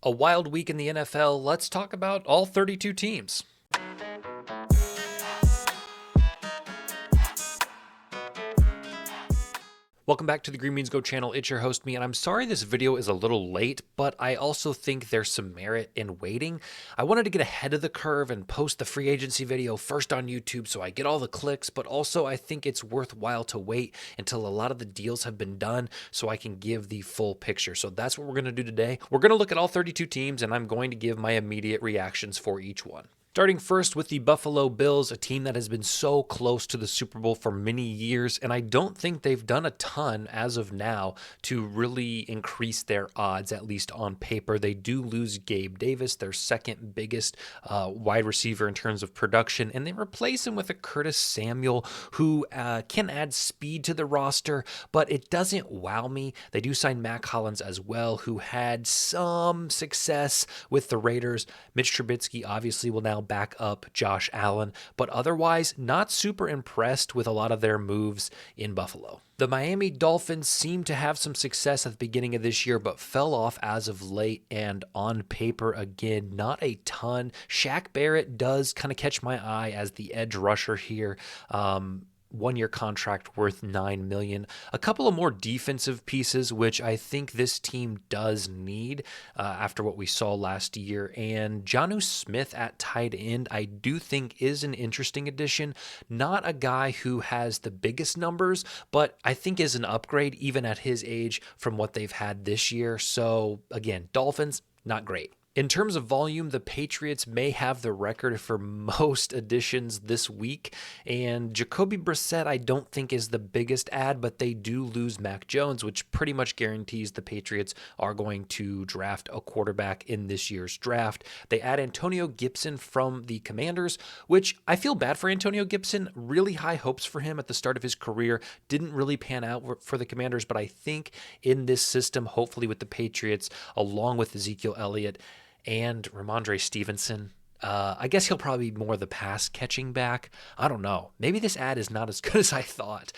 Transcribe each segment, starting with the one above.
A wild week in the NFL. Let's talk about all 32 teams. Welcome back to the Green Beans Go channel. It's your host, me, and I'm sorry this video is a little late, but I also think there's some merit in waiting. I wanted to get ahead of the curve and post the free agency video first on YouTube so I get all the clicks, but also I think it's worthwhile to wait until a lot of the deals have been done so I can give the full picture. So that's what we're going to do today. We're going to look at all 32 teams, and I'm going to give my immediate reactions for each one. Starting first with the Buffalo Bills, a team that has been so close to the Super Bowl for many years, and I don't think they've done a ton as of now to really increase their odds, at least on paper. They do lose Gabe Davis, their second biggest wide receiver in terms of production, and they replace him with a Curtis Samuel who can add speed to the roster, but it doesn't wow me. They do sign Mac Hollins as well, who had some success with the Raiders. Mitch Trubisky obviously will now back up Josh Allen, but otherwise not super impressed with a lot of their moves in Buffalo. The Miami Dolphins seemed to have some success at the beginning of this year, but fell off as of late, and on paper, again, not a ton. Shaq Barrett does kind of catch my eye as the edge rusher here. One-year contract worth $9 million. A couple of more defensive pieces, which I think this team does need after what we saw last year. And Jonnu Smith at tight end, I do think is an interesting addition. Not a guy who has the biggest numbers, but I think is an upgrade even at his age from what they've had this year. So again, Dolphins, not great. In terms of volume, the Patriots may have the record for most additions this week, and Jacoby Brissett I don't think is the biggest add, but they do lose Mac Jones, which pretty much guarantees the Patriots are going to draft a quarterback in this year's draft. They add Antonio Gibson from the Commanders, which I feel bad for Antonio Gibson. Really high hopes for him at the start of his career. Didn't really pan out for the Commanders, but I think in this system, hopefully with the Patriots, along with Ezekiel Elliott, and Ramondre Stevenson. I guess he'll probably be more the pass catching back. I don't know. Maybe this ad is not as good as I thought.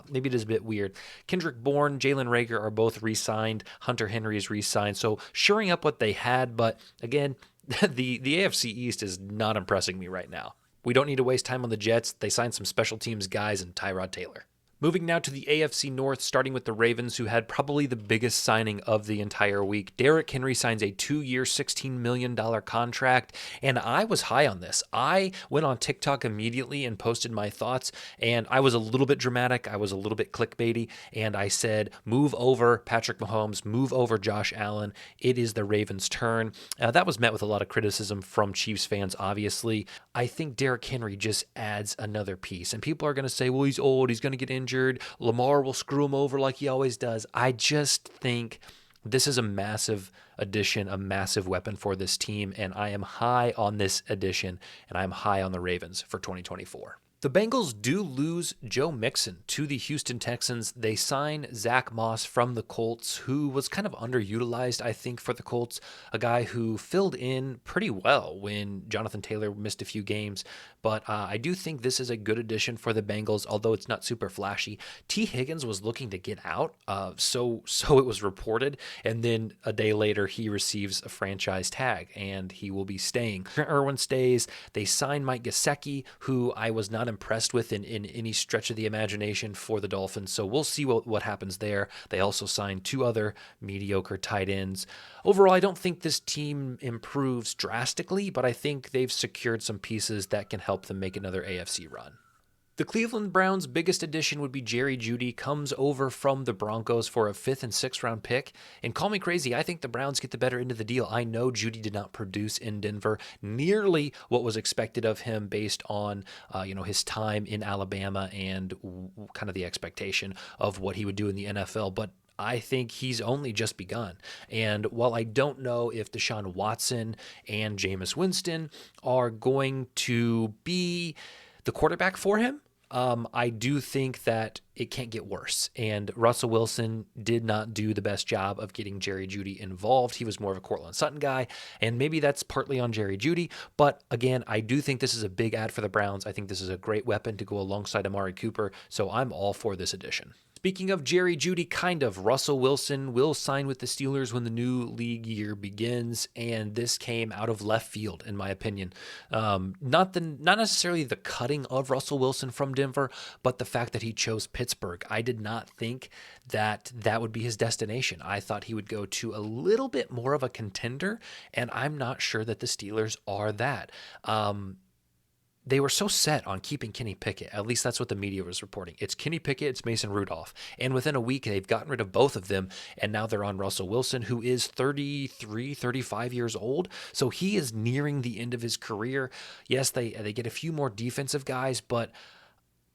Maybe it is a bit weird. Kendrick Bourne, Jalen Reagor are both re-signed. Hunter Henry is re-signed. So shoring up what they had. But again, the AFC East is not impressing me right now. We don't need to waste time on the Jets. They signed some special teams guys and Tyrod Taylor. Moving now to the AFC North, starting with the Ravens, who had probably the biggest signing of the entire week. Derrick Henry signs a 2-year, $16 million contract, and I was high on this. I went on TikTok immediately and posted my thoughts, and I was a little bit dramatic. I was a little bit clickbaity, and I said, move over Patrick Mahomes, move over Josh Allen. It is the Ravens' turn. That was met with a lot of criticism from Chiefs fans, obviously. I think Derrick Henry just adds another piece, and people are going to say, well, he's old, he's going to get injured. Lamar will screw him over like he always does. I just think this is a massive addition, a massive weapon for this team, and I am high on this addition, and I'm high on the Ravens for 2024. The Bengals do lose Joe Mixon to the Houston Texans. They sign Zach Moss from the Colts, who was kind of underutilized, I think, for the Colts. A guy who filled in pretty well when Jonathan Taylor missed a few games. But I do think this is a good addition for the Bengals, although it's not super flashy. T. Higgins was looking to get out, so it was reported. And then a day later, he receives a franchise tag, and he will be staying. Trent Irwin stays. They sign Mike Gesicki, who I was not impressed with in any stretch of the imagination for the Dolphins. So we'll see what happens there. They also signed 2 other mediocre tight ends. Overall, I don't think this team improves drastically, but I think they've secured some pieces that can help them make another AFC run. The Cleveland Browns' biggest addition would be Jerry Jeudy, comes over from the Broncos for a 5th and 6th round pick. And call me crazy, I think the Browns get the better end of the deal. I know Jeudy did not produce in Denver nearly what was expected of him based on his time in Alabama and kind of the expectation of what he would do in the NFL. But I think he's only just begun. And while I don't know if Deshaun Watson and Jameis Winston are going to be the quarterback for him, I do think that it can't get worse. And Russell Wilson did not do the best job of getting Jerry Jeudy involved. He was more of a Cortland Sutton guy, and maybe that's partly on Jerry Jeudy. But again, I do think this is a big add for the Browns. I think this is a great weapon to go alongside Amari Cooper, so I'm all for this addition. Speaking of Jerry Jeudy, kind of, Russell Wilson will sign with the Steelers when the new league year begins, and this came out of left field, in my opinion. Not necessarily the cutting of Russell Wilson from Denver, but the fact that he chose Pittsburgh. I did not think that that would be his destination. I thought he would go to a little bit more of a contender, and I'm not sure that the Steelers are that. They were so set on keeping Kenny Pickett. At least that's what the media was reporting. It's Kenny Pickett, it's Mason Rudolph. And within a week, they've gotten rid of both of them. And now they're on Russell Wilson, who is 33, 35 years old. So he is nearing the end of his career. Yes, they get a few more defensive guys, but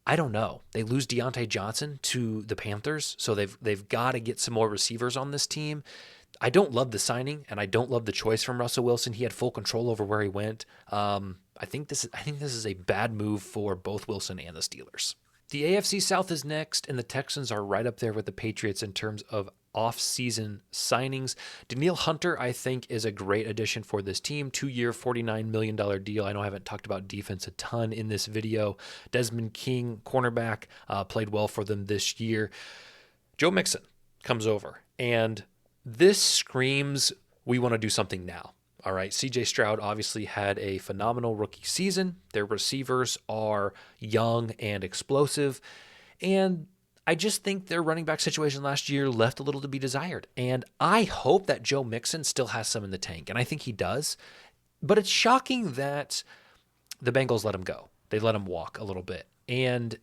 I don't know. They lose Deontay Johnson to the Panthers. So they've got to get some more receivers on this team. I don't love the signing, and I don't love the choice from Russell Wilson. He had full control over where he went. I think this is a bad move for both Wilson and the Steelers. The AFC South is next, and the Texans are right up there with the Patriots in terms of off-season signings. Danielle Hunter, I think, is a great addition for this team. 2-year, $49 million deal. I know I haven't talked about defense a ton in this video. Desmond King, cornerback, played well for them this year. Joe Mixon comes over, and this screams, we want to do something now. All right, CJ Stroud obviously had a phenomenal rookie season. Their receivers are young and explosive. And I just think their running back situation last year left a little to be desired. And I hope that Joe Mixon still has some in the tank. And I think he does. But it's shocking that the Bengals let him go. They let him walk a little bit. And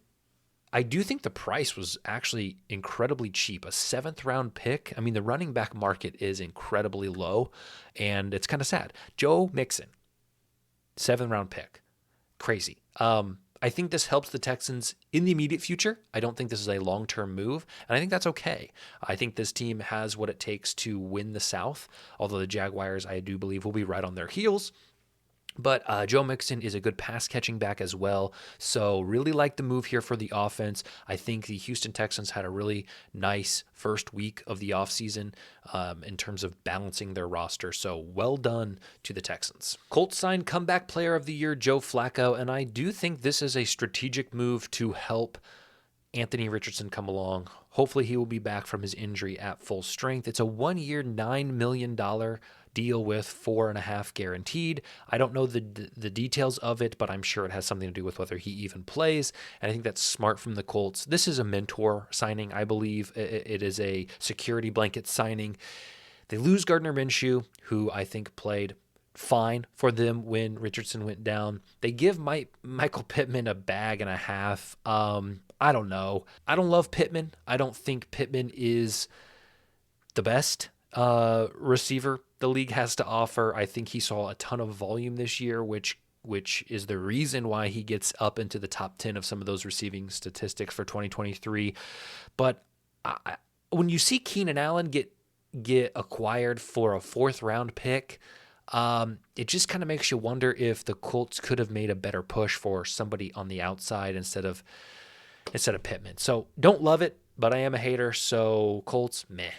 I do think the price was actually incredibly cheap. A 7th-round pick. I mean, the running back market is incredibly low, and it's kind of sad. Joe Mixon, 7th-round pick. Crazy. I think this helps the Texans in the immediate future. I don't think this is a long-term move, and I think that's okay. I think this team has what it takes to win the South, although the Jaguars, I do believe, will be right on their heels. But Joe Mixon is a good pass-catching back as well, so really like the move here for the offense. I think the Houston Texans had a really nice first week of the offseason in terms of balancing their roster, so well done to the Texans. Colts signed comeback player of the year, Joe Flacco, and I do think this is a strategic move to help Anthony Richardson come along. Hopefully he will be back from his injury at full strength. It's a 1-year, $9 million deal with 4.5 guaranteed. I don't know the details of it, but I'm sure it has something to do with whether he even plays. And I think that's smart from the Colts. This is a mentor signing, I believe. It is a security blanket signing. They lose Gardner Minshew, who I think played fine for them when Richardson went down. They give Michael Pittman a bag and a half. I don't know. I don't love Pittman. I don't think Pittman is the best receiver the league has to offer. I think he saw a ton of volume this year, which is the reason why he gets up into the top 10 of some of those receiving statistics for 2023. But when you see Keenan Allen get acquired for a 4th-round pick, it just kind of makes you wonder if the Colts could have made a better push for somebody on the outside instead of Pittman. So don't love it, but I am a hater, so Colts, meh.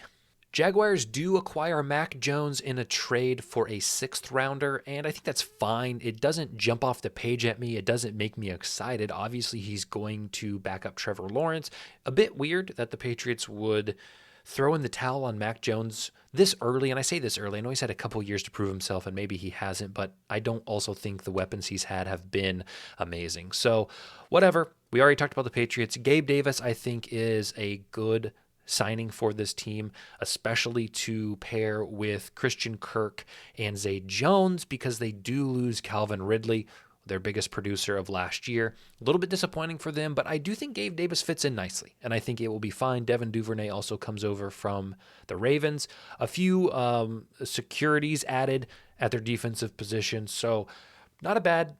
Jaguars do acquire Mac Jones in a trade for a 6th-rounder, and I think that's fine. It doesn't jump off the page at me. It doesn't make me excited. Obviously, he's going to back up Trevor Lawrence. A bit weird that the Patriots would throw in the towel on Mac Jones this early, and I say this early. I know he's had a couple years to prove himself, and maybe he hasn't, but I don't also think the weapons he's had have been amazing. So whatever. We already talked about the Patriots. Gabe Davis, I think, is a good signing for this team, especially to pair with Christian Kirk and Zay Jones, because they do lose Calvin Ridley, their biggest producer of last year. A little bit disappointing for them, but I do think Gabe Davis fits in nicely, and I think it will be fine. Devin Duvernay also comes over from the Ravens. A few securities added at their defensive position, so not a bad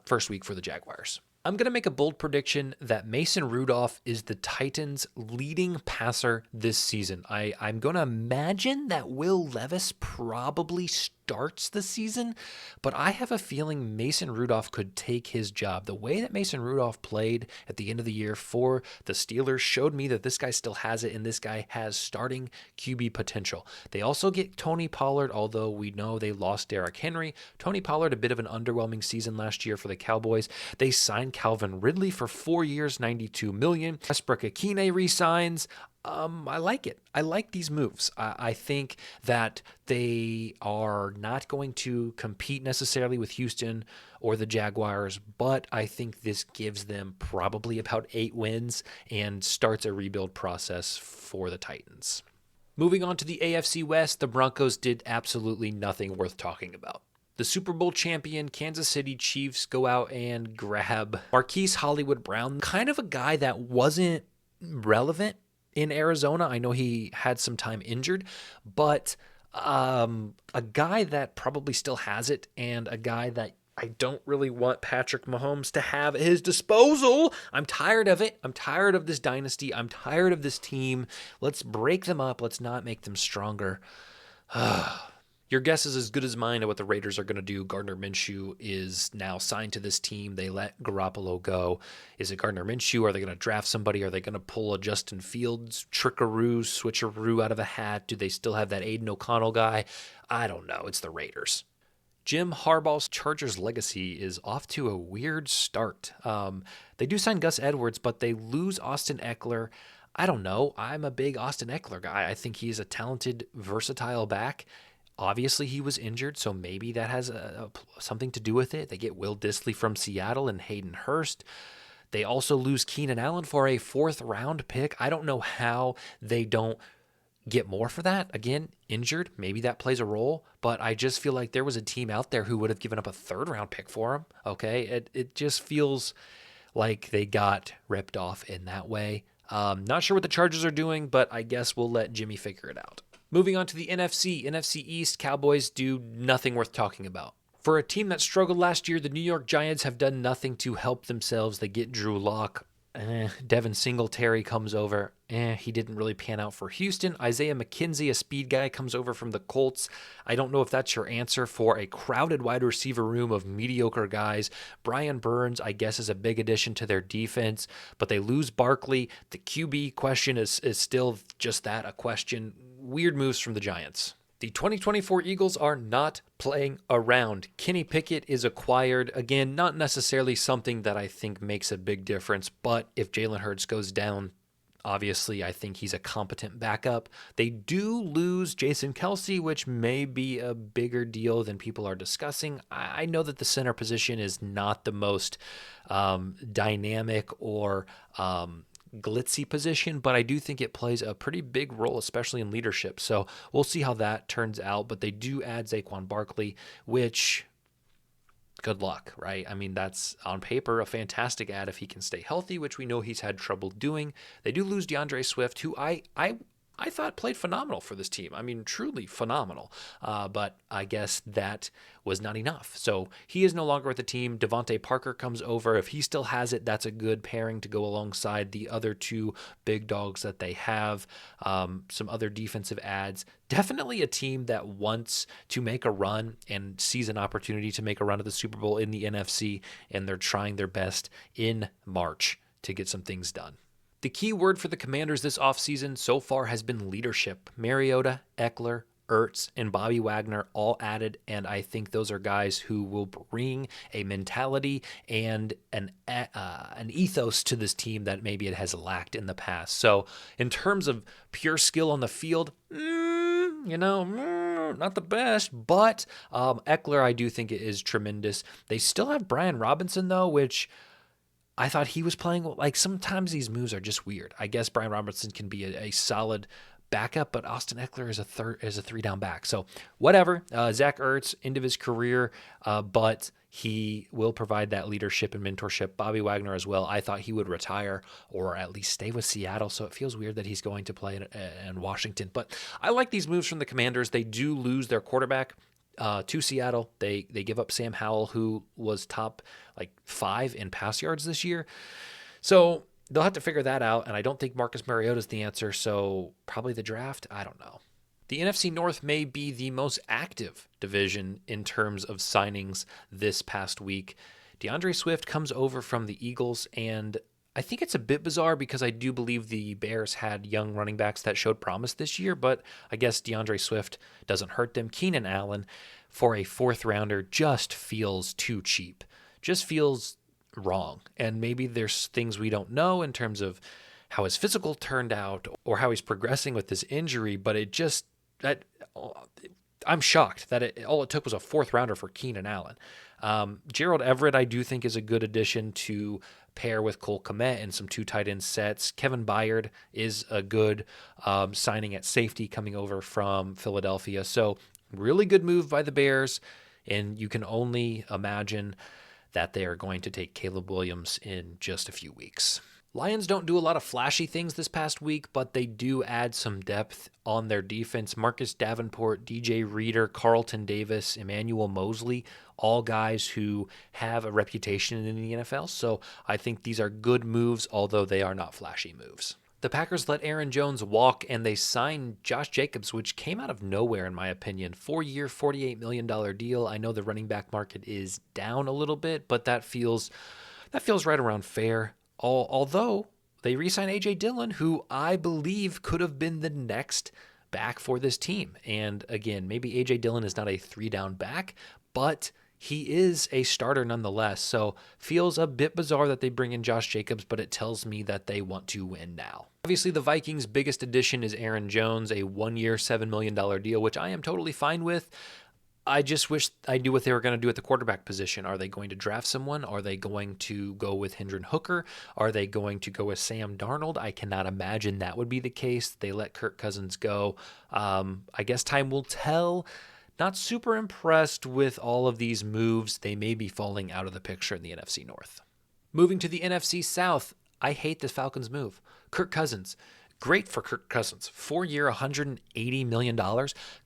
first week for the Jaguars. I'm going to make a bold prediction that Mason Rudolph is the Titans' leading passer this season. I'm going to imagine that Will Levis probably starts the season, but I have a feeling Mason Rudolph could take his job. The way that Mason Rudolph played at the end of the year for the Steelers showed me that this guy still has it, and this guy has starting QB potential. They also get Tony Pollard, although we know they lost Derrick Henry. Tony Pollard, a bit of an underwhelming season last year for the Cowboys. They signed Calvin Ridley for 4 years, $92 million. Westbrook-Akine re-signs. I like it. I like these moves. I think that they are not going to compete necessarily with Houston or the Jaguars, but I think this gives them probably about 8 wins and starts a rebuild process for the Titans. Moving on to the AFC West, the Broncos did absolutely nothing worth talking about. The Super Bowl champion Kansas City Chiefs go out and grab Marquise Hollywood Brown, kind of a guy that wasn't relevant in Arizona. I know he had some time injured, but a guy that probably still has it, and a guy that I don't really want Patrick Mahomes to have at his disposal. I'm tired of it. I'm tired of this dynasty. I'm tired of this team. Let's break them up. Let's not make them stronger. Your guess is as good as mine of what the Raiders are going to do. Gardner Minshew is now signed to this team. They let Garoppolo go. Is it Gardner Minshew? Are they going to draft somebody? Are they going to pull a Justin Fields trickaroo, switcheroo out of a hat? Do they still have that Aiden O'Connell guy? I don't know. It's the Raiders. Jim Harbaugh's Chargers legacy is off to a weird start. They do sign Gus Edwards, but they lose Austin Eckler. I don't know. I'm a big Austin Eckler guy. I think he's a talented, versatile back. Obviously, he was injured, so maybe that has something to do with it. They get Will Dissly from Seattle and Hayden Hurst. They also lose Keenan Allen for a 4th-round pick. I don't know how they don't get more for that. Again, injured, maybe that plays a role, but I just feel like there was a team out there who would have given up a 3rd-round pick for him, okay? It just feels like they got ripped off in that way. Not sure what the Chargers are doing, but I guess we'll let Jimmy figure it out. Moving on to the NFC East, Cowboys do nothing worth talking about. For a team that struggled last year, the New York Giants have done nothing to help themselves. They get Drew Lock. Devin Singletary comes over. He didn't really pan out for Houston. Isaiah McKenzie, a speed guy, comes over from the Colts. I don't know if that's your answer for a crowded wide receiver room of mediocre guys. Brian Burns, I guess, is a big addition to their defense, but they lose Barkley. The QB question is still just that, a question. Weird moves from the Giants. The 2024 Eagles are not playing around. Kenny Pickett is acquired. Again, not necessarily something that I think makes a big difference, but if Jalen Hurts goes down, obviously I think he's a competent backup. They do lose Jason Kelce, which may be a bigger deal than people are discussing. I know that the center position is not the most dynamic or glitzy position, but I do think it plays a pretty big role, especially in leadership. So we'll see how that turns out. But they do add Saquon Barkley, which, good luck, right? I mean, that's on paper a fantastic add if he can stay healthy, which we know he's had trouble doing. They do lose DeAndre Swift, who I thought played phenomenal for this team. I mean, truly phenomenal. But I guess that was not enough. So he is no longer with the team. Devontae Parker comes over. If he still has it, that's a good pairing to go alongside the other 2 big dogs that they have. Some other defensive adds. Definitely a team that wants to make a run and sees an opportunity to make a run at the Super Bowl in the NFC, and they're trying their best in March to get some things done. The key word for the Commanders this offseason so far has been leadership. Mariota, Eckler, Ertz, and Bobby Wagner all added, and I think those are guys who will bring a mentality and an ethos to this team that maybe it has lacked in the past. So in terms of pure skill on the field, not the best, but Eckler I do think is tremendous. They still have Brian Robinson, though, which I thought he was playing, like, sometimes these moves are just weird. I guess Brian Robinson can be a solid backup, but Austin Eckler is a 3-down back. So whatever. Zach Ertz, end of his career, but he will provide that leadership and mentorship. Bobby Wagner as well. I thought he would retire or at least stay with Seattle, so it feels weird that he's going to play in Washington. But I like these moves from the Commanders. They do lose their quarterback to Seattle. They give up Sam Howell, who was top 5 in pass yards this year. So they'll have to figure that out, and I don't think Marcus Mariota is the answer, so probably the draft. I don't know. The NFC North may be the most active division in terms of signings this past week. DeAndre Swift comes over from the Eagles, and I think it's a bit bizarre because I do believe the Bears had young running backs that showed promise this year, but I guess DeAndre Swift doesn't hurt them. Keenan Allen for a fourth rounder just feels too cheap, just feels wrong. And maybe there's things we don't know in terms of how his physical turned out or how he's progressing with this injury, but I'm shocked that all it took was a fourth rounder for Keenan Allen. Gerald Everett, I do think, is a good addition to pair with Cole Kmet and some two tight end sets. Kevin Byard is a good signing at safety coming over from Philadelphia. So really good move by the Bears, and you can only imagine that they are going to take Caleb Williams in just a few weeks. Lions don't do a lot of flashy things this past week, but they do add some depth on their defense. Marcus Davenport, DJ Reader, Carlton Davis, Emmanuel Mosley, all guys who have a reputation in the NFL. So I think these are good moves, although they are not flashy moves. The Packers let Aaron Jones walk, and they signed Josh Jacobs, which came out of nowhere, in my opinion. 4-year, $48 million deal. I know the running back market is down a little bit, but that feels right around fair. Although they re-signed A.J. Dillon, who I believe could have been the next back for this team. And again, maybe A.J. Dillon is not a 3-down back, but he is a starter nonetheless. So feels a bit bizarre that they bring in Josh Jacobs, but it tells me that they want to win now. Obviously, the Vikings' biggest addition is Aaron Jones, a 1-year, $7 million deal, which I am totally fine with. I just wish I knew what they were going to do at the quarterback position. Are they going to draft someone? Are they going to go with Hendon Hooker? Are they going to go with Sam Darnold? I cannot imagine that would be the case. They let Kirk Cousins go. I guess time will tell. Not super impressed with all of these moves. They may be falling out of the picture in the NFC North. Moving to the NFC South, I hate the Falcons move. Kirk Cousins. Great for Kirk Cousins. 4-year, $180 million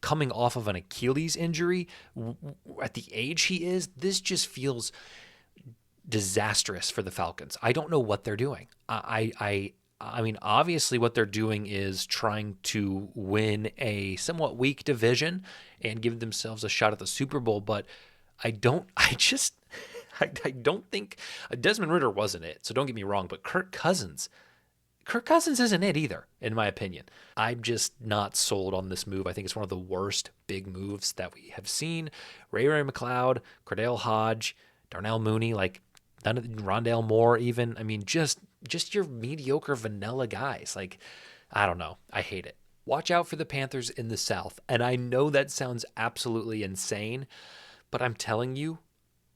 coming off of an Achilles injury. At the age he is, this just feels disastrous for the Falcons. I don't know what they're doing. I mean, obviously what they're doing is trying to win a somewhat weak division and give themselves a shot at the Super Bowl, but I don't think Desmond Ridder wasn't it. So don't get me wrong, but Kirk Cousins isn't it either, in my opinion. I'm just not sold on this move. I think it's one of the worst big moves that we have seen. Ray McLeod, Cordell Hodge, Darnell Mooney, like none of Rondale Moore even. I mean, just your mediocre vanilla guys. Like, I don't know. I hate it. Watch out for the Panthers in the South. And I know that sounds absolutely insane, but I'm telling you,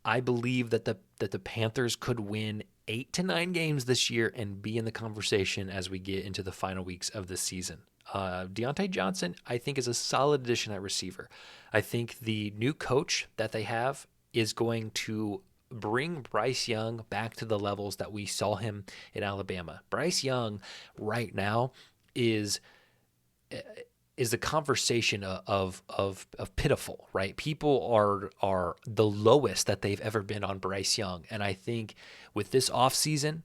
I believe that the Panthers could win 8 to 9 games this year and be in the conversation as we get into the final weeks of the season. Deontay Johnson, I think, is a solid addition at receiver. I think the new coach that they have is going to bring Bryce Young back to the levels that we saw him in Alabama. Bryce Young right now is the conversation of pitiful, right? People are the lowest that they've ever been on Bryce Young. And I think with this offseason,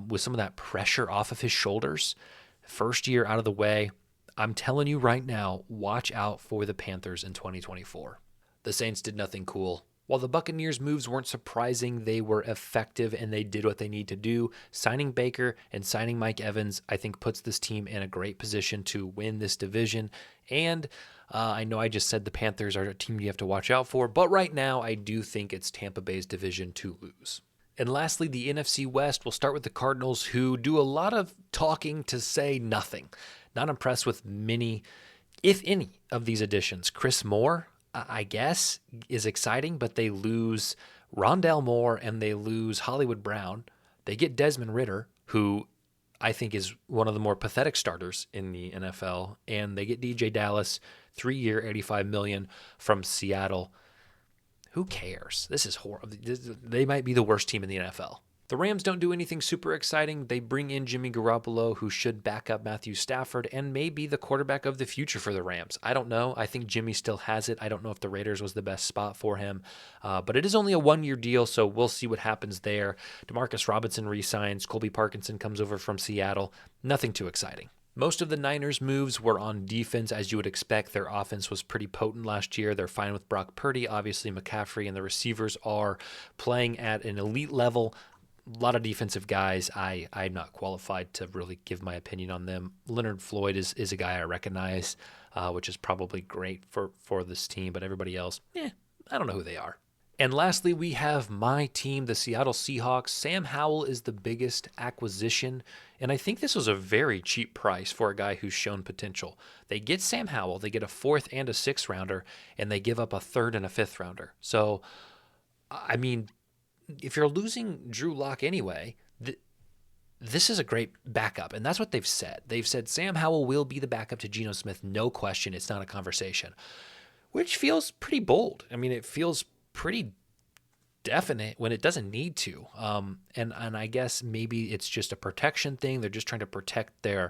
with some of that pressure off of his shoulders, first year out of the way, I'm telling you right now, watch out for the Panthers in 2024. The Saints did nothing cool. While the Buccaneers' moves weren't surprising, they were effective and they did what they need to do. Signing Baker and signing Mike Evans, I think, puts this team in a great position to win this division. And I know I just said the Panthers are a team you have to watch out for, but right now I do think it's Tampa Bay's division to lose. And lastly, the NFC West. We'll start with the Cardinals, who do a lot of talking to say nothing. Not impressed with many, if any, of these additions. Chris Moore, I guess, is exciting, but they lose Rondale Moore and they lose Hollywood Brown. They get Desmond Ridder, who I think is one of the more pathetic starters in the NFL, and they get DJ Dallas, 3-year, $85 million from Seattle. Who cares? This is horrible. They might be the worst team in the NFL. The Rams don't do anything super exciting. They bring in Jimmy Garoppolo, who should back up Matthew Stafford and may be the quarterback of the future for the Rams. I don't know. I think Jimmy still has it. I don't know if the Raiders was the best spot for him. But it is only a 1-year deal, so we'll see what happens there. Demarcus Robinson re-signs. Colby Parkinson comes over from Seattle. Nothing too exciting. Most of the Niners' moves were on defense, as you would expect. Their offense was pretty potent last year. They're fine with Brock Purdy. Obviously, McCaffrey and the receivers are playing at an elite level. A lot of defensive guys. I'm not qualified to really give my opinion on them. Leonard Floyd is a guy I recognize, which is probably great for this team. But everybody else, I don't know who they are. And lastly, we have my team, the Seattle Seahawks. Sam Howell is the biggest acquisition, and I think this was a very cheap price for a guy who's shown potential. They get Sam Howell, they get a 4th and a 6th rounder, and they give up a 3rd and a 5th rounder. So, I mean, if you're losing Drew Lock anyway, this is a great backup, and that's what they've said. They've said Sam Howell will be the backup to Geno Smith, no question. It's not a conversation, which feels pretty bold. I mean, it feels pretty definite when it doesn't need to. And I guess maybe it's just a protection thing. They're just trying to protect the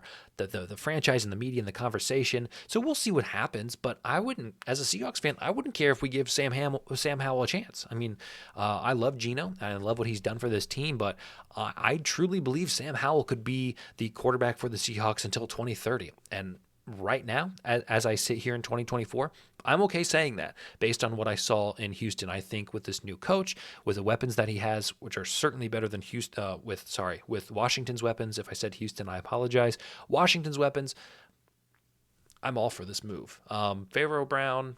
franchise and the media and the conversation. So we'll see what happens. But I wouldn't, as a Seahawks fan, I wouldn't care if we give Sam Howell a chance. I mean, I love Geno and I love what he's done for this team, but I truly believe Sam Howell could be the quarterback for the Seahawks until 2030. And right now, as I sit here in 2024, I'm okay saying that based on what I saw in Houston. I think with this new coach, with the weapons that he has, which are certainly better than with Washington's weapons. If I said Houston, I apologize. Washington's weapons, I'm all for this move. Pharaoh Brown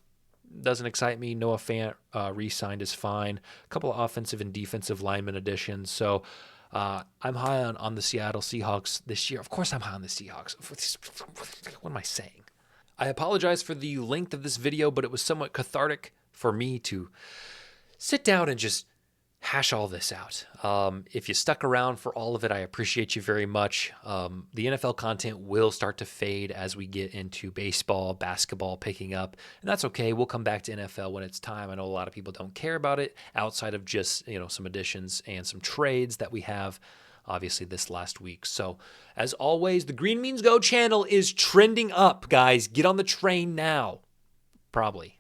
doesn't excite me. Noah Fant re-signed is fine. A couple of offensive and defensive lineman additions. So I'm high on the Seattle Seahawks this year. Of course I'm high on the Seahawks. What am I saying? I apologize for the length of this video, but it was somewhat cathartic for me to sit down and just hash all this out. If you stuck around for all of it, I appreciate you very much. The NFL content will start to fade as we get into baseball, basketball picking up, and that's okay. We'll come back to NFL when it's time. I know a lot of people don't care about it outside of just, some additions and some trades that we have obviously this last week. So as always, the Green Means Go channel is trending up, guys. Get on the train now. Probably.